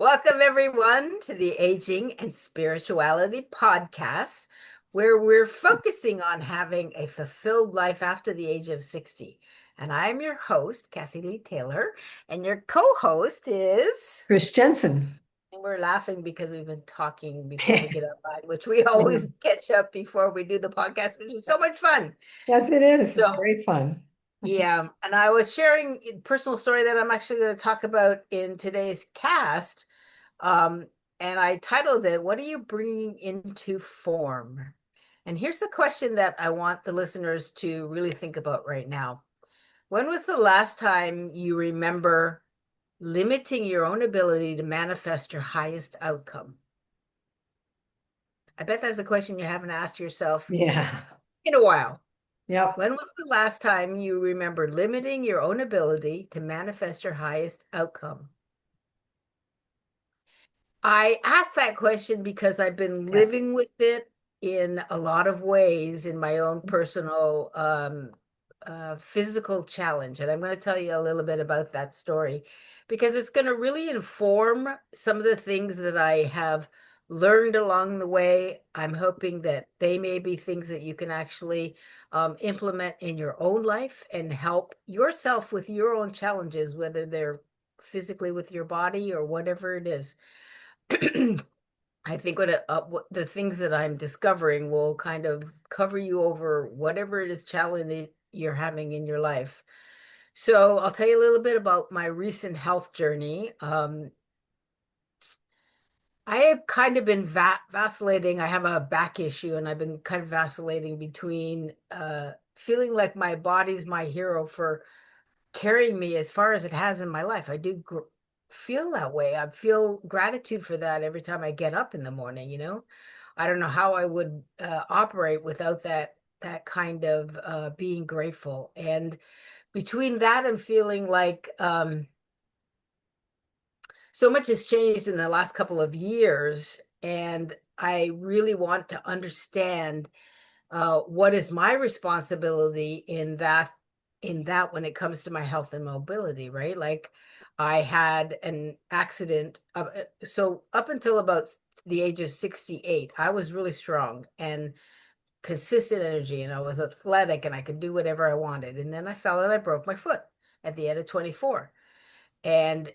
Welcome, everyone, to the Aging and Spirituality podcast, where we're focusing on having a fulfilled life after the age of 60. And I'm your host, Cathy Lee Taylor, and your co host is. Chris Jensen. And we're laughing because we've been talking before we get online, which we I know. always catch up before we do the podcast, which is so much fun. Yes, it is. It's So, great fun. yeah, and I was sharing a personal story that I'm actually going to talk about in today's cast. Um, and I titled it, What Are You Bringing into Form? And here's the question that I want the listeners to really think about right now. When was the last time you remember limiting your own ability to manifest your highest outcome? I bet that's a question you haven't asked yourself Yeah. in a while. Yep. When was the last time you remember limiting your own ability to manifest your highest outcome? I asked that question because I've been Yes. living with it in a lot of ways in my own personal physical challenge. And I'm going to tell you a little bit about that story because it's going to really inform some of the things that I have learned along the way. I'm hoping that they may be things that you can actually implement in your own life and help yourself with your own challenges, whether they're physically with your body or whatever it is. I think what the things that I'm discovering will kind of cover you over whatever it is challenge that you're having in your life. So I'll tell you a little bit about my recent health journey. I have kind of been vacillating. I have a back issue, and I've been kind of vacillating between feeling like my body's my hero for carrying me as far as it has in my life. I do feel that way. I feel gratitude for that every time I get up in the morning. I don't know how I would operate without that kind of being grateful. And between that and feeling like so much has changed in the last couple of years, and I really want to understand what is my responsibility in that when it comes to my health and mobility, right? Like I had an accident so up until about the age of 68, I was really strong and consistent energy, and I was athletic and I could do whatever I wanted. And then I fell and I broke my foot at the end of 24. And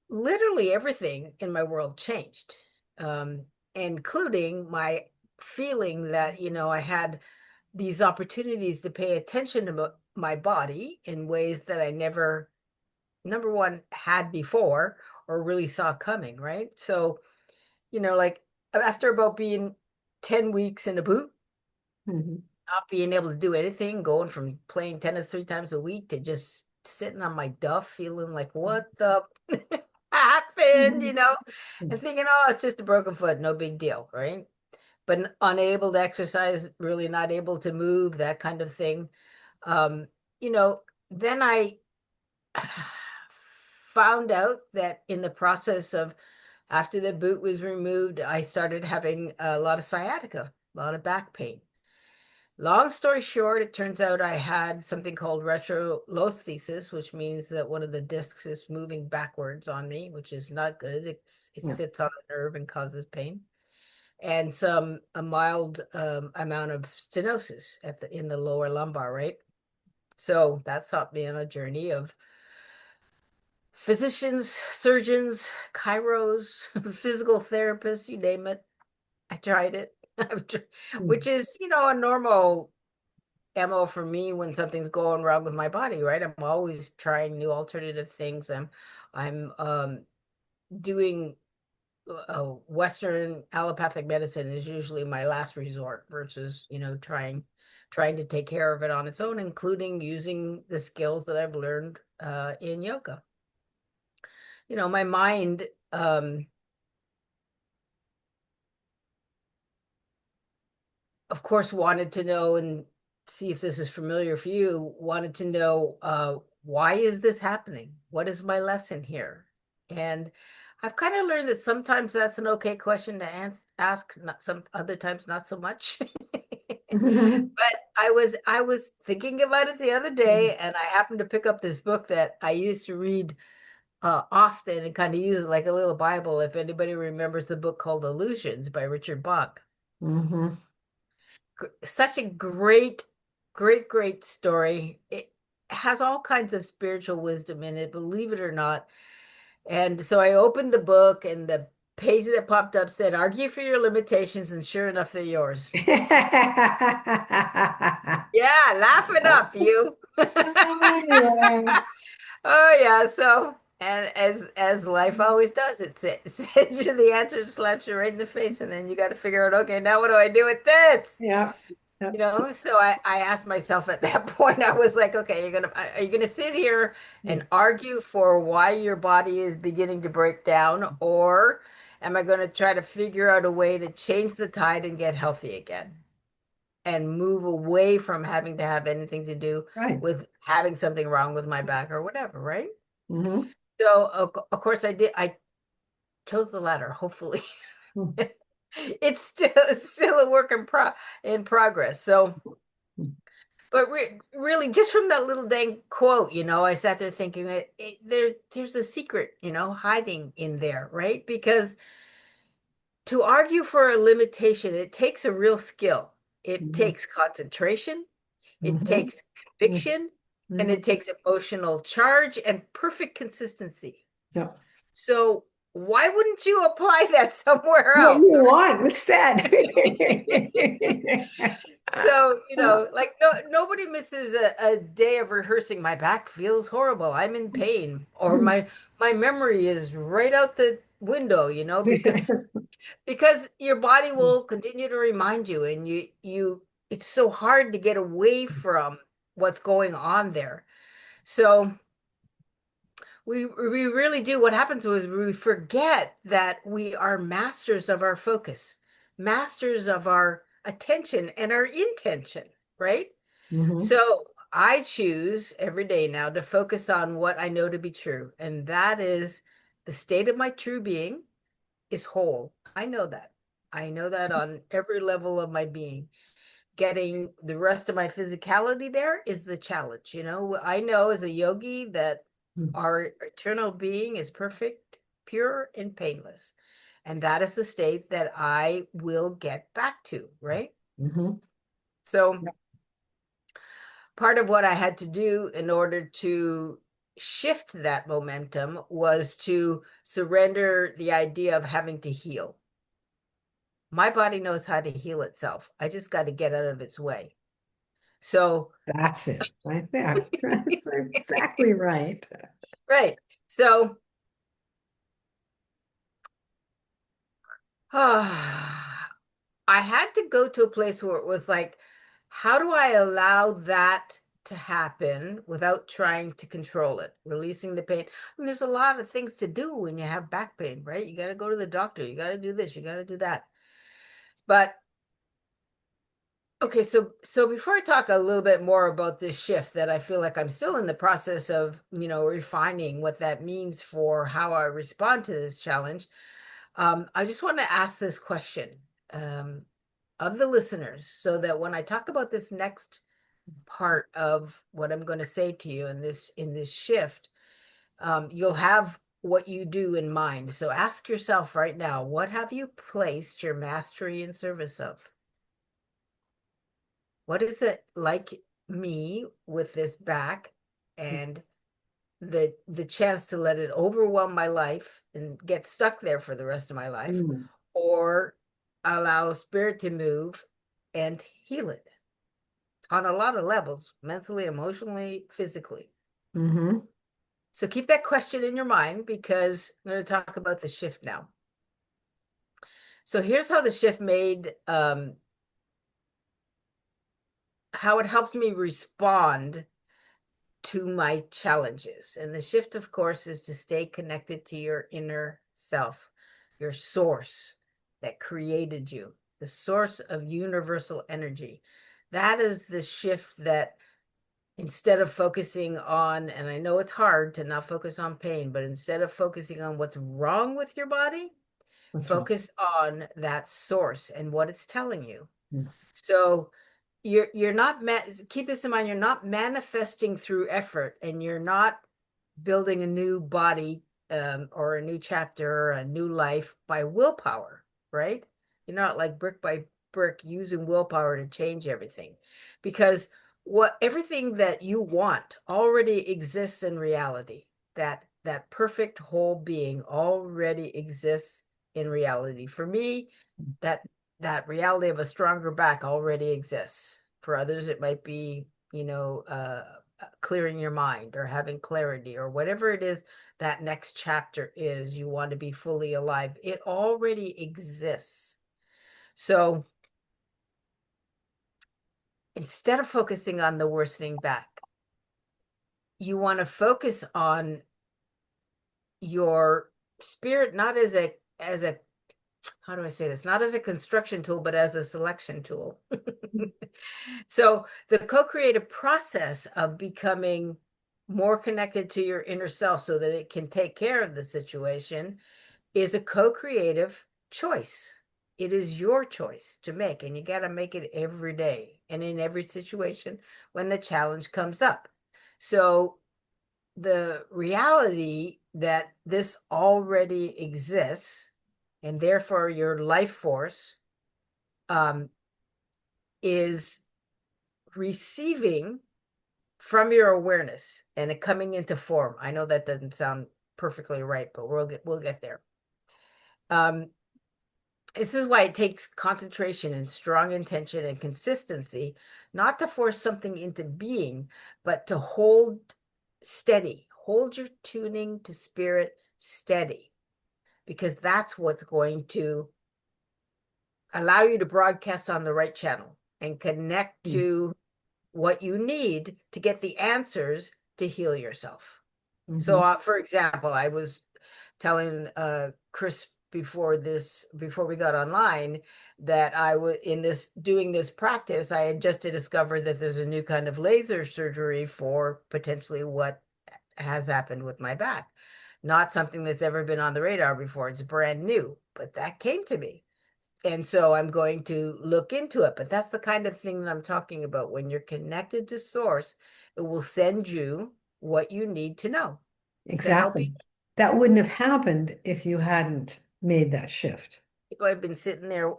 literally everything in my world changed, um, including my feeling that, I had these opportunities to pay attention to my body in ways that I never, number one, had before or really saw coming, right? So, like after about being 10 weeks in a boot, Mhm. not being able to do anything, going from playing tennis 3 times a week to just sitting on my duff, feeling like, what the happened, Mhm. and thinking, oh, it's just a broken foot, no big deal, right? But unable to exercise, really not able to move, that kind of thing. Um, you know, then I found out that in the process of after the boot was removed, I started having a lot of sciatica, a lot of back pain. Long story short, it turns out I had something called retrolosthesis, which means that one of the discs is moving backwards on me, which is not good. It Yeah. sits on the nerve and causes pain, and a mild amount of stenosis in the lower lumbar, right? So that's helped me on a journey of physicians, surgeons, chiros, physical therapists, you name it. I tried it, which Mhm. is, a normal MO for me when something's going wrong with my body, right? I'm always trying new alternative things. I'm doing Western allopathic medicine is usually my last resort versus, trying to take care of it on its own, including using the skills that I've learned in yoga. My mind, of course, wanted to know, and see if this is familiar for you, wanted to know, why is this happening? What is my lesson here? And I've kind of learned that sometimes that's an okay question to ask, not some other times not so much. But I was thinking about it the other day, and I happened to pick up this book that I used to read often and kind of use it like a little Bible. If anybody remembers the book called Illusions by Richard Bach, Mm-hmm. such a great story. It has all kinds of spiritual wisdom in it, believe it or not. And so I opened the book, and the page that popped up said, "Argue for your limitations," and sure enough, they're yours. Yeah, laugh it up, you. Oh, yeah. Oh yeah, so and as life always does, it sends you the answer, slaps you right in the face, and then you got to figure out, okay, now what do I do with this? Yeah. Yeah. So I asked myself at that point, I was like, okay, are you gonna sit here and argue for why your body is beginning to break down, or am I gonna try to figure out a way to change the tide and get healthy again and move away from having to have anything to do Right. with having something wrong with my back or whatever, right? Mm-hmm. So of course I did. I chose the latter, hopefully. It's still a work in progress. So, but really, just from that little dang quote, I sat there thinking there's a secret, hiding in there, right? Because to argue for a limitation, it takes a real skill. It Mm-hmm. takes concentration, it Mm-hmm. takes conviction, and Mm-hmm. it takes emotional charge and perfect consistency. Yeah. So why wouldn't you apply that somewhere What you else? want instead. So, like nobody misses a day of rehearsing. My back feels horrible. I'm in pain. Or my memory is right out the window, because your body will continue to remind you, and you it's so hard to get away from what's going on there. So we really do. What happens is we forget that we are masters of our focus, masters of our attention and our intention, right? Mm-hmm. So I choose every day now to focus on what I know to be true, and that is the state of my true being is whole. I know that. I know that on every level of my being. Getting the rest of my physicality there is the challenge. I know as a yogi that our eternal being is perfect, pure, and painless. And that is the state that I will get back to, right? Mm-hmm. So part of what I had to do in order to shift that momentum was to surrender the idea of having to heal. My body knows how to heal itself. I just got to get out of its way. So, That's it right there. That's exactly right. right. So, I had to go to a place where it was like, how do I allow that to happen without trying to control it, releasing the pain? There's a lot of things to do when you have back pain, right? You got to go to the doctor, you got to do this, you got to do that. But okay, so before I talk a little bit more about this shift that I feel like I'm still in the process of, refining what that means for how I respond to this challenge, I just want to ask this question um, of the listeners so that when I talk about this next part of what I'm going to say to you in this shift, you'll have what you do in mind. So ask yourself right now, what have you placed your mastery in service of? What is it like me with this back and the chance to let it overwhelm my life and get stuck there for the rest of my life, Mm-hmm. or allow spirit to move and heal it on a lot of levels, mentally, emotionally, physically. Mm-hmm. So keep that question in your mind because I'm going to talk about the shift now. So here's how the shift made how it helps me respond to my challenges. And the shift, of course, is to stay connected to your inner self, your source that created you, the source of universal energy. That is the shift that instead of focusing on, and I know it's hard to not focus on pain, but instead of focusing on what's wrong with your body, That's right. focus on that source and what it's telling you. Mm. So you're not keep this in mind, you're not manifesting through effort, and you're not building a new body or a new chapter, a new life by willpower, right? You're not like brick by brick using willpower to change everything, because what everything that you want already exists in reality. That perfect whole being already exists in reality. For me, that that reality of a stronger back already exists. For others, it might be, clearing your mind or having clarity or whatever it is that next chapter is. You want to be fully alive. It already exists. So instead of focusing on the worsening back, you want to focus on your spirit, not as a how do I say this? Not as a construction tool, but as a selection tool. So the co-creative process of becoming more connected to your inner self so that it can take care of the situation is a co-creative choice. It is your choice to make, and you got to make it every day and in every situation when the challenge comes up. So the reality that this already exists, and therefore your life force is receiving from your awareness and it coming into form. I know that doesn't sound perfectly right, but we'll get there. This is why it takes concentration and strong intention and consistency, not to force something into being, but to hold steady. Hold your tuning to spirit steady, because that's what's going to allow you to broadcast on the right channel and connect to what you need to get the answers to heal yourself. So, for example, I was telling Chris before we got online, that I was in this doing this practice. I had just to discover that there's a new kind of laser surgery for potentially what has happened with my back. Not something that's ever been on the radar before. It's brand new, but that came to me. And so I'm going to look into it. But that's the kind of thing that I'm talking about. When you're connected to source, it will send you what you need to know to help you. Exactly. That wouldn't have happened if you hadn't made that shift. I've been sitting there,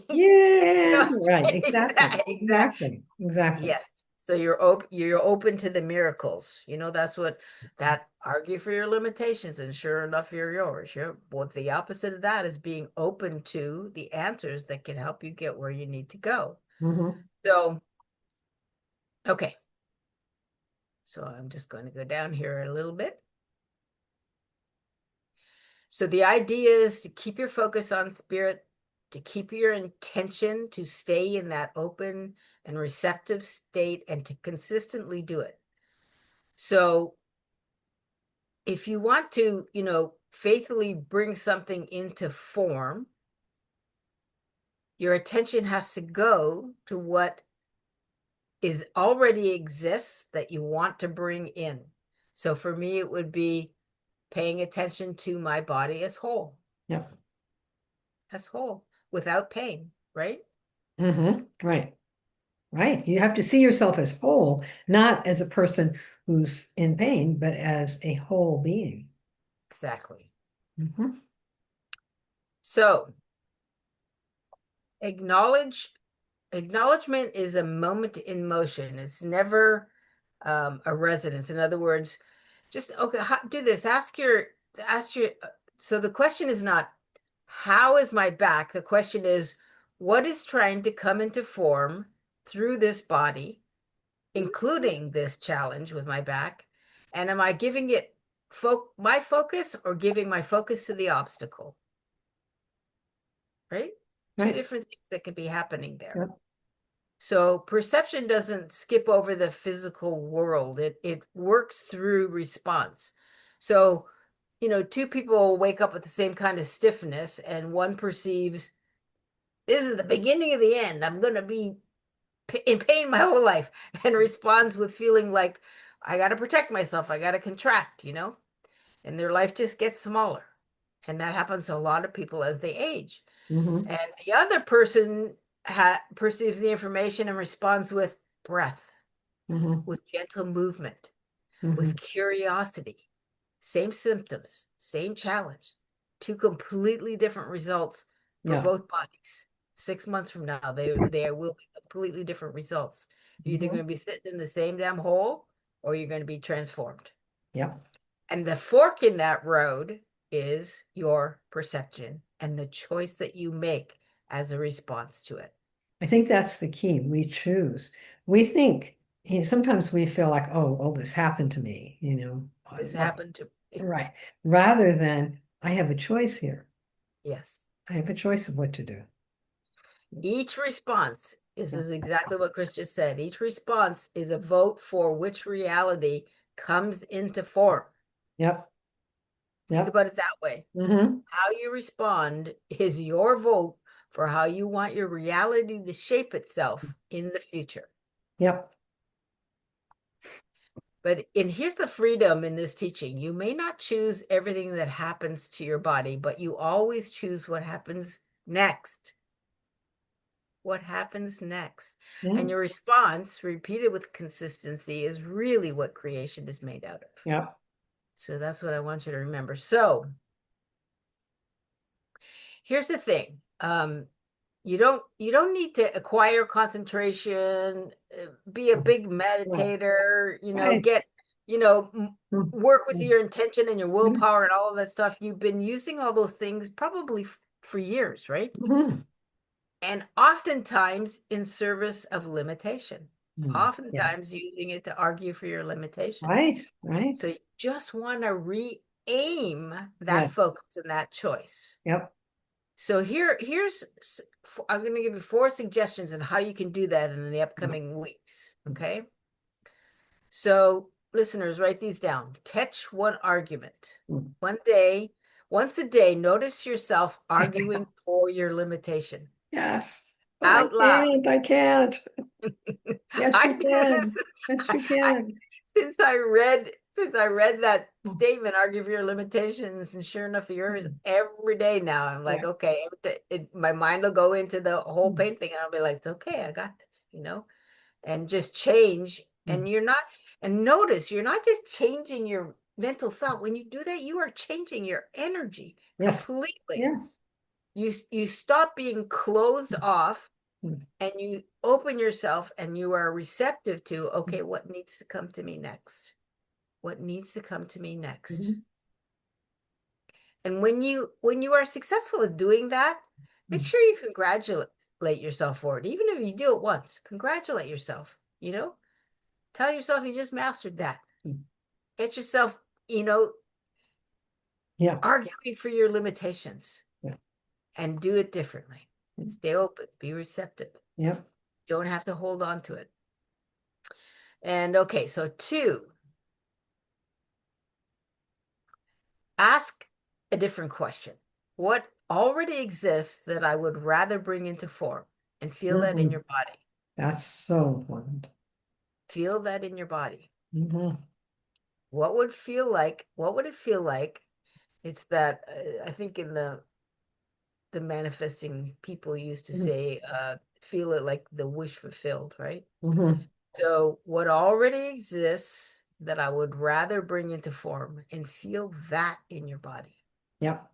Yeah, right. Exactly. exactly. Exactly. Exactly. Yes. So you're open to the miracles. That's what that argue for your limitations, and sure enough, you're yours. What the opposite of that is being open to the answers that can help you get where you need to go. Hmm. So, okay. So I'm just going to go down here a little bit. So the idea is to keep your focus on spirit, to keep your intention to stay in that open and receptive state, and to consistently do it. So if you want to, faithfully bring something into form, your attention has to go to what is already exists that you want to bring in. So for me, it would be paying attention to my body Yep. as whole, without pain, right? Right. Right. You have to see yourself as whole, not as a person who's in pain, but as a whole being. Exactly. Hmm. So acknowledge acknowledgement is a moment in motion. It's never a residence. In other words, just okay, do this. Ask your. So the question is not how is my back. The question is what is trying to come into form through this body, including this challenge with my back, and am I giving it my focus or giving my focus to the obstacle? Right? Two Right. different things that could be happening there. Yep. So perception doesn't skip over the physical world. It works through response. So, two people will wake up with the same kind of stiffness, and one perceives this is the beginning of the end. I'm going to be in pain my whole life, and responds with feeling like I got to protect myself. I got to contract, and their life just gets smaller. And that happens to a lot of people as they age. Hmm. And the other person perceives the information and responds with breath, Hmm. with gentle movement, Hmm. with curiosity. Same symptoms, same challenge, two completely different results for Yeah. both bodies. 6 months from now, they will be completely different results. You're either Mhm. going to be sitting in the same damn hole or you're going to be transformed. Yeah. And the fork in that road is your perception and the choice that you make as a response to it. I think that's the key. We choose. We think, sometimes we feel like, oh, this happened to me, This what? happened to me. Right. Rather than I have a choice here. Yes. I have a choice of what to do. Each response is, Yeah. is exactly what Chris just said. Each response is a vote for which reality comes into form. Yep. Think Yep. about it that way. Mm-hmm. How you respond is your vote for how you want your reality to shape itself in the future. Yep. And here's the freedom in this teaching. You may not choose everything that happens to your body, but you always choose what happens next. What happens next? Yeah. And your response, repeated with consistency, is really what creation is made out of. Yep. So that's what I want you to remember. So here's the thing. You don't need to acquire concentration, be a big Right. meditator, Right. get, you know, work with Mm-hmm. your intention and your willpower and all of that stuff. You've been using all those things probably for years, right? Mm-hmm. And oftentimes in service of limitation, Mm. Yes. oftentimes using it to argue for your limitations. Right. Right. So you just want to re-aim that Yeah. focus and that choice. Yep. So here's I'm going to give you 4 suggestions on how you can do that in the upcoming weeks. Okay. So listeners, write these down. Catch one argument. Mm. Once a day, notice yourself arguing for your limitation Yes. But I out loud. can't. I can't. Yes, I you do can. this. Yes, I, you I can. since I read that Mm. statement, argue for your limitations, and sure enough, the yours every day now. I'm like, Yeah. okay, my mind will go into the whole Mm. pain thing, and I'll be like, it's okay, I got this, and just change. Mm. And notice you're not just changing your mental thought. When you do that, you are changing your energy Yes. completely. Yes. You stop being closed off Mm. and you open yourself and you are receptive to, Mm. okay, what needs to come to me next? What needs to come to me next? Mhm. And when you are successful at doing that, make Mm. sure you congratulate yourself for it. Even if you do it once, congratulate yourself. Tell yourself you just mastered that. Mm. Get yourself, Yeah. arguing for your limitations Yeah. and do it differently. Mm. Stay open, be receptive. Yep. Don't have to hold on to it. And okay, so 2, ask a different question. What already exists that I would rather bring into form? And feel that in Mhm. your body. That's so important. Feel that in your body. Mhm. What would it feel like? It's that I think in the manifesting people used to Mhm. say, feel it like the wish fulfilled, right? Mhm. So what already exists that I would rather bring into form, and feel that in your body. Yep.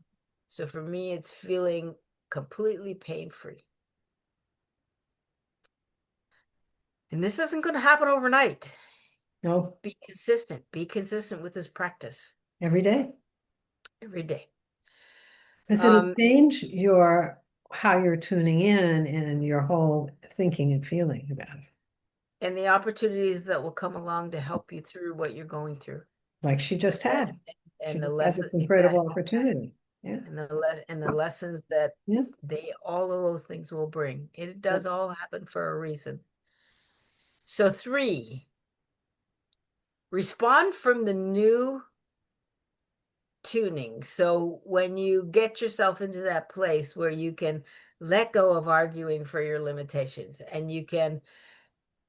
So for me, it's feeling completely pain-free. And this isn't going to happen overnight. No, Be consistent. Be consistent with this practice every day. every day. Because it'll Um, change your how you're tuning in and your whole thinking and feeling about it. and the opportunities that will come along to help you through what you're going through. Like she just And, had. She and the just had this lesson, exactly, incredible opportunity. Yeah. and the lessons that Yeah. all of those things will bring. It does Yep. all happen for a reason. So 3, respond from the new tuning. So when you get yourself into that place where you can let go of arguing for your limitations and you can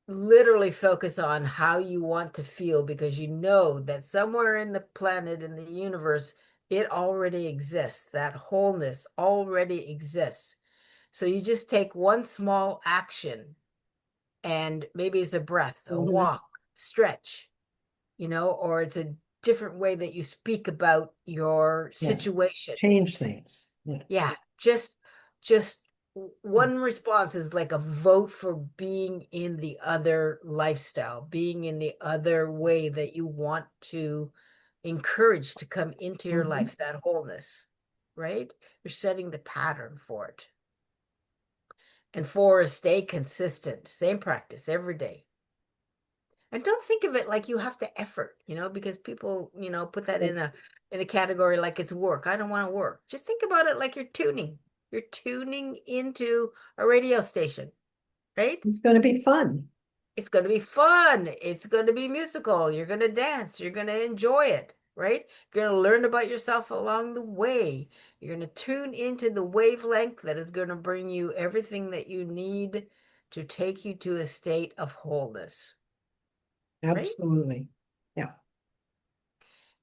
literally focus on how you want to feel, because you know that somewhere in the planet, in the universe, it already exists. That wholeness already exists. So you just take one small action, and maybe it's a breath, a Mhm. walk, stretch, or it's a different way that you speak about your Yeah. situation. Change things. Yeah. Yeah, just one response is like a vote for being in the other lifestyle, being in the other way that you want to encourage to come into your Mhm. life, that wholeness, right? You're setting the pattern for it. And four is stay consistent, same practice every day. And don't think of it like you have to effort, because people, put that in a category like it's work. I don't want to work. Just think about it like you're tuning. You're tuning into a radio station, right? It's going to be fun. It's going to be fun. It's going to be musical. You're going to dance. You're going to enjoy it, right? You're going to learn about yourself along the way. You're going to tune into the wavelength that is going to bring you everything that you need to take you to a state of wholeness, right? Absolutely. Yeah.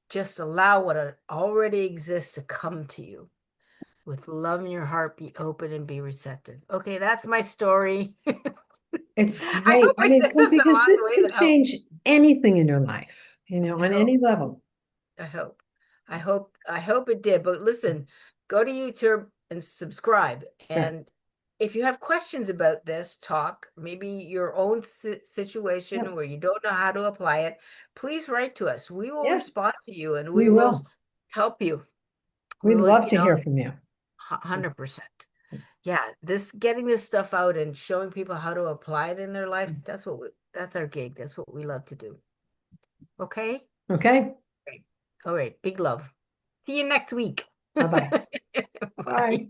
Just allow what already exists to come to you. With love in your heart, be open and be receptive. Okay, that's my story. It's I great. hope I I mean, said well, something because along the this way can that helped. change anything in your life, I on hope. any level. I hope. I hope it did. But listen, go to YouTube and subscribe. Right. And if you have questions about this talk, maybe your own Yeah. situation where you don't know how to apply it, please write to us. We will Yeah. respond to you and We we will will. help you. We We'd will, love to hear from you. 100%. Yeah, getting this stuff out and showing people how to apply it in their life, that's our gig. That's what we love to do. Okay? Okay. Great. All right. Big love. See you next week. Bye-bye. Bye. Bye.